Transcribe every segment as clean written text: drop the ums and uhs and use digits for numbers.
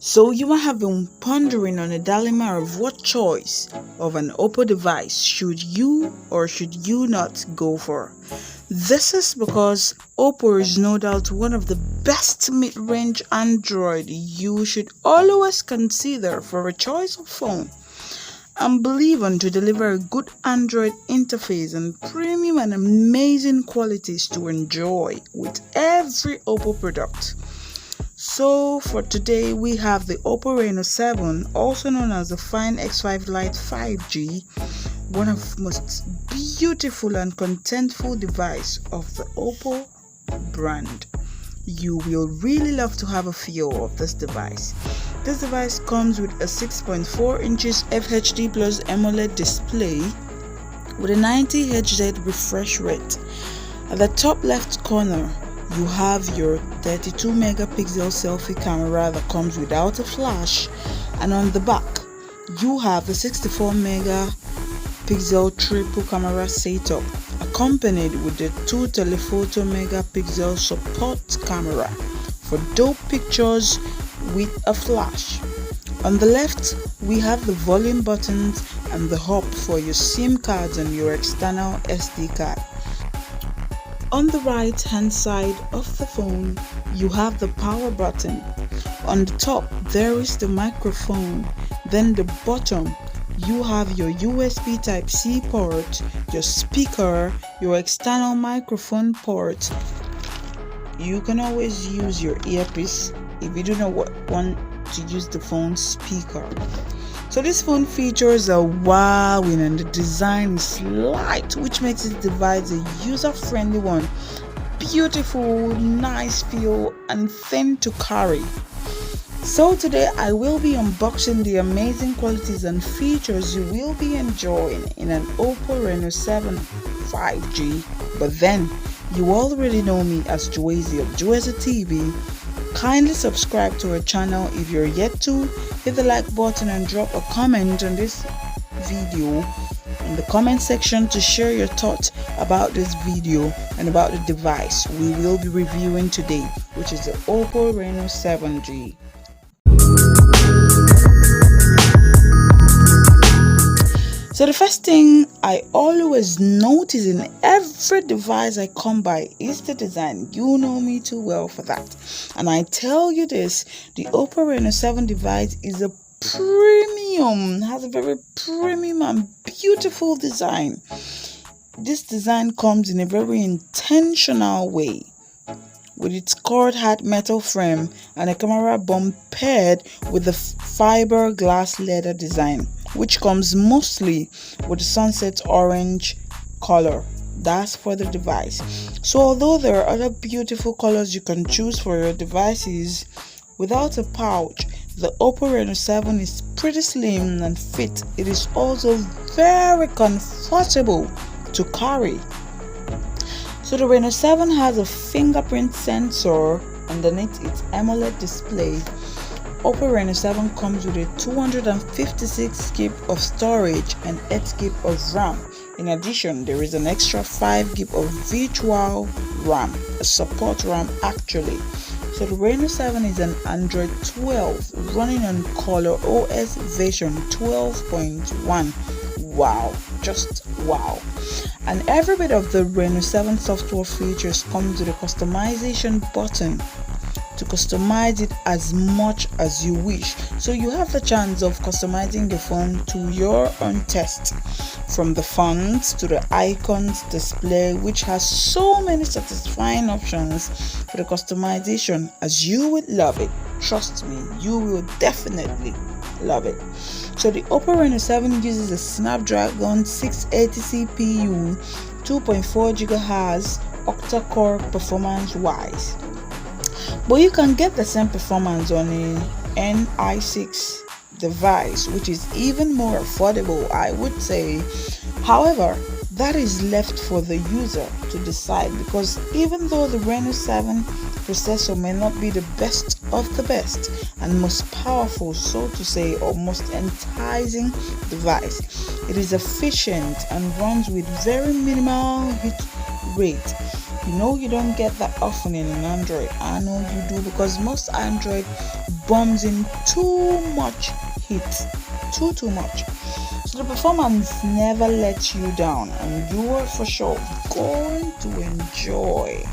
So you might have been pondering on a dilemma of what choice of an Oppo device should you or should you not go for. This is because Oppo is no doubt one of the best mid-range Android you should always consider for a choice of phone, and believe on to deliver a good Android interface and premium and amazing qualities to enjoy with every Oppo product. So for today we have the OPPO RENO 7, also known as the Fine X5 Lite 5G, one of the most beautiful and contentful device of the OPPO brand. You will really love to have a feel of this device. This device comes with a 6.4 inches FHD plus AMOLED display with a 90 Hz refresh rate. At the top left corner, you have your 32 megapixel selfie camera that comes without a flash, and on the back you have the 64 megapixel triple camera setup accompanied with the 2 telephoto megapixel support camera for dope pictures with a flash. On the left we have the volume buttons and the hub for your SIM cards and your external SD card. On the right hand side of the phone, you have the power button. On the top, there is the microphone. Then the bottom, you have your USB Type-C port, your speaker, your external microphone port. You can always use your earpiece if you do not want to use the phone speaker. So this phone features a wowing, and the design is light, which makes this device a user-friendly one. Beautiful, nice feel, and thin to carry. So today I will be unboxing the amazing qualities and features you will be enjoying in an OPPO RENO 7 5G. But then, you already know me as Joazy of Joazy TV. Kindly subscribe to our channel if you're yet to. Hit the like button and drop a comment on this video in the comment section to share your thoughts about this video and about the device we will be reviewing today, which is the OPPO RENO 7G. So the first thing I always notice in every device I come by is the design. You know me too well for that. And I tell you this, the OPPO RENO 7 device is a premium, has a very premium and beautiful design. This design comes in a very intentional way, with its curved metal frame and a camera bump paired with the fiberglass leather design, which comes mostly with the sunset orange color. That's for the device. So although there are other beautiful colors you can choose for your devices, without a pouch, the OPPO RENO 7 is pretty slim and fit. It is also very comfortable to carry. So the RENO 7 has a fingerprint sensor underneath its AMOLED display. OPPO RENO 7 comes with a 256 GB of storage and 8 GB of RAM. In addition, there is an extra 5 GB of virtual RAM, a support RAM actually. So the RENO 7 is an Android 12 running on Color OS version 12.1. Wow, just wow. And every bit of the RENO 7 software features comes with a customization button to customize it as much as you wish. So you have the chance of customizing the phone to your own taste, from the fonts to the icons display, which has so many satisfying options for the customization, as you would love it. Trust me, you will definitely love it. So the OPPO RENO 7 uses a Snapdragon 680 CPU, 2.4 GHz octa-core performance-wise. But you can get the same performance on a IPIX device, which is even more affordable, I would say. However, that is left for the user to decide, because even though the RENO 7 processor may not be the best of the best and most powerful, so to say, or most enticing device, it is efficient and runs with very minimal hit rate. You know you don't get that often in an Android. I know you do, because most Android bombs in too much heat. Too much. So the performance never lets you down, and you are for sure going to enjoy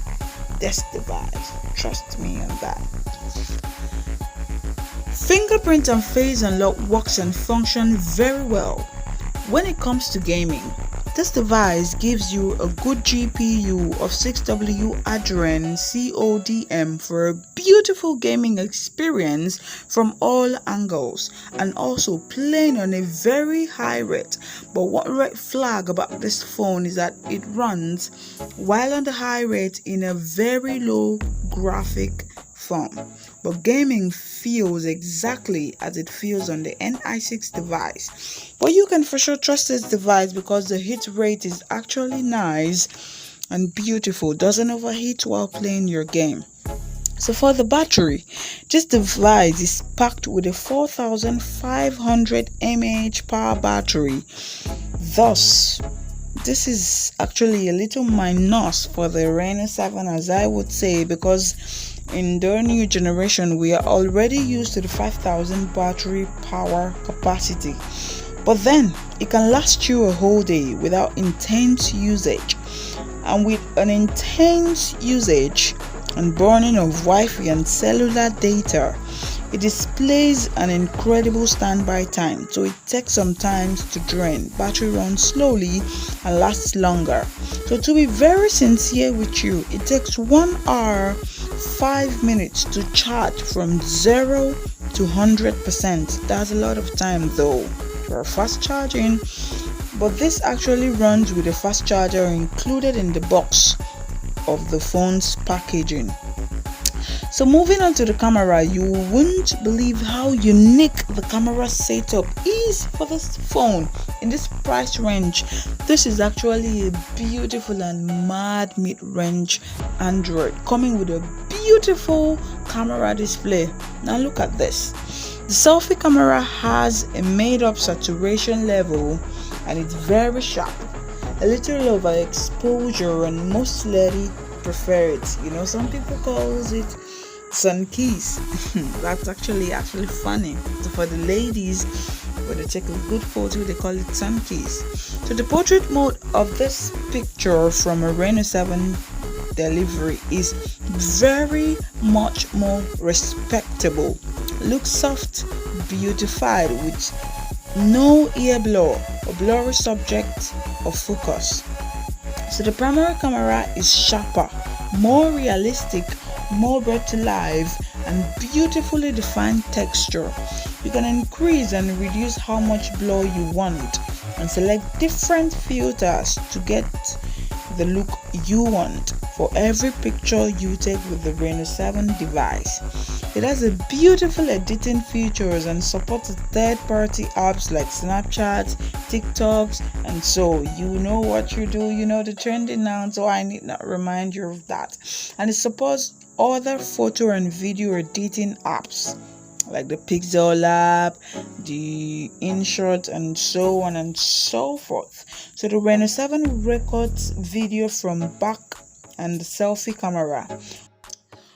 this device. Trust me on that. Fingerprint and face unlock works and function very well. When it comes to gaming, this device gives you a good GPU of 6W Adreno CODM for a beautiful gaming experience from all angles, and also playing on a very high rate. But one red flag about this phone is that it runs while on the high rate in a very low graphic form. But gaming feels exactly as it feels on the IPIX device. But you can for sure trust this device because the hit rate is actually nice and beautiful. Doesn't overheat while playing your game. So for the battery, this device is packed with a 4500 mAh power battery. Thus, this is actually a little minus for the Reno 7, as I would say, because in the new generation we are already used to the 5000 battery power capacity. But then it can last you a whole day without intense usage. And with an intense usage and burning of Wi-Fi and cellular data, it displays an incredible standby time, so it takes some time to drain. Battery runs slowly and lasts longer. So to be very sincere with you, it takes 1 hour 5 minutes to charge from 0 to 100%. That's a lot of time though for fast charging, but this actually runs with a fast charger included in the box of the phone's packaging. So moving on to the camera, you won't believe how unique the camera setup is for this phone in this price range. This is actually a beautiful and mad mid-range Android coming with a beautiful camera display. Now look at this. The selfie camera has a made-up saturation level and it's very sharp. A little overexposure and most ladies prefer it. You know, some people calls it sun keys. That's actually funny. So for the ladies, when they take a good photo, they call it sun keys. So the portrait mode of this picture from a Reno 7 delivery is very much more respectable. Looks soft, beautified with no ear blur or blurry subject or focus. So the primary camera is sharper, more realistic, more brought to life, and beautifully defined texture. You can increase and reduce how much blur you want and select different filters to get the look you want for every picture you take with the Reno 7 device. It has a beautiful editing features and supports third-party apps like Snapchat, TikToks, and so you know what you do, you know the trending now, so I need not remind you of that. And it supports other photo and video editing apps like the Pixel Lab, the InShot, and so on and so forth. So the Reno 7 records video from back and the selfie camera.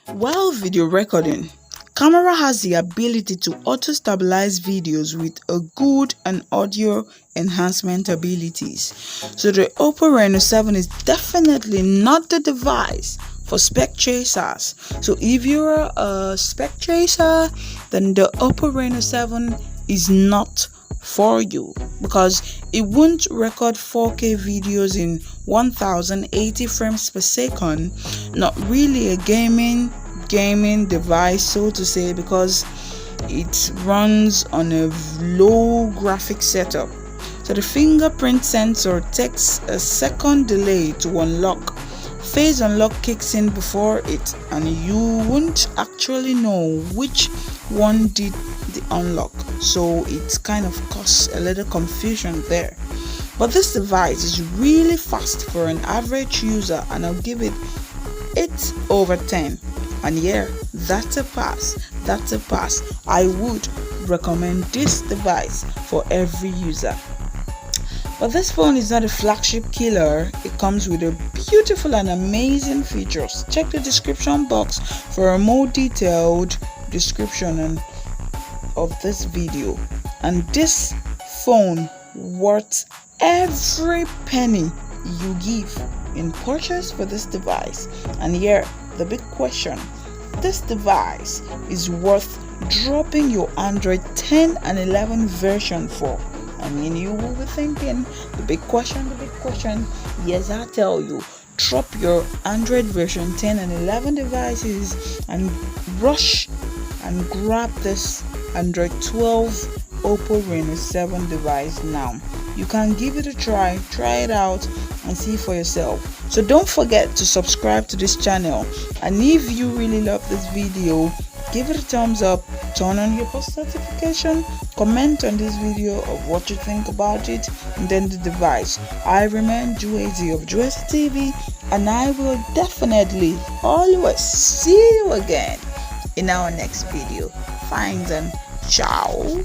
While video recording, camera has the ability to auto-stabilize videos with a good and audio enhancement abilities. So the OPPO Reno 7 is definitely not the device for spec chasers. So if you're a spec chaser, then the OPPO Reno 7 is not for you, because it won't record 4K videos in 1080 frames per second. Not really a gaming device, so to say, because it runs on a low graphic setup. So the fingerprint sensor takes a second delay to unlock. Face unlock kicks in before it, and you won't actually know which one did the unlock, so it kind of causes a little confusion there. But this device is really fast for an average user, and I'll give it 8/10. And yeah, that's a pass. I would recommend this device for every user. But this phone is not a flagship killer. It comes with a beautiful and amazing features. Check the description box for a more detailed description of this video. And this phone worth every penny you give in purchase for this device. And here the big question: this device is worth dropping your Android 10 and 11 version for? I mean, you will be thinking, the big question. Yes, I tell you, drop your Android version 10 and 11 devices and rush and grab this Android 12 OPPO RENO 7 device now. You can give it a try it out and see for yourself. So don't forget to subscribe to this channel, and if you really love this video, give it a thumbs up, turn on your post notification, comment on this video of what you think about it and then the device. I remain Juazy of Juazy TV, and I will definitely always see you again in our next video. Fine then, ciao.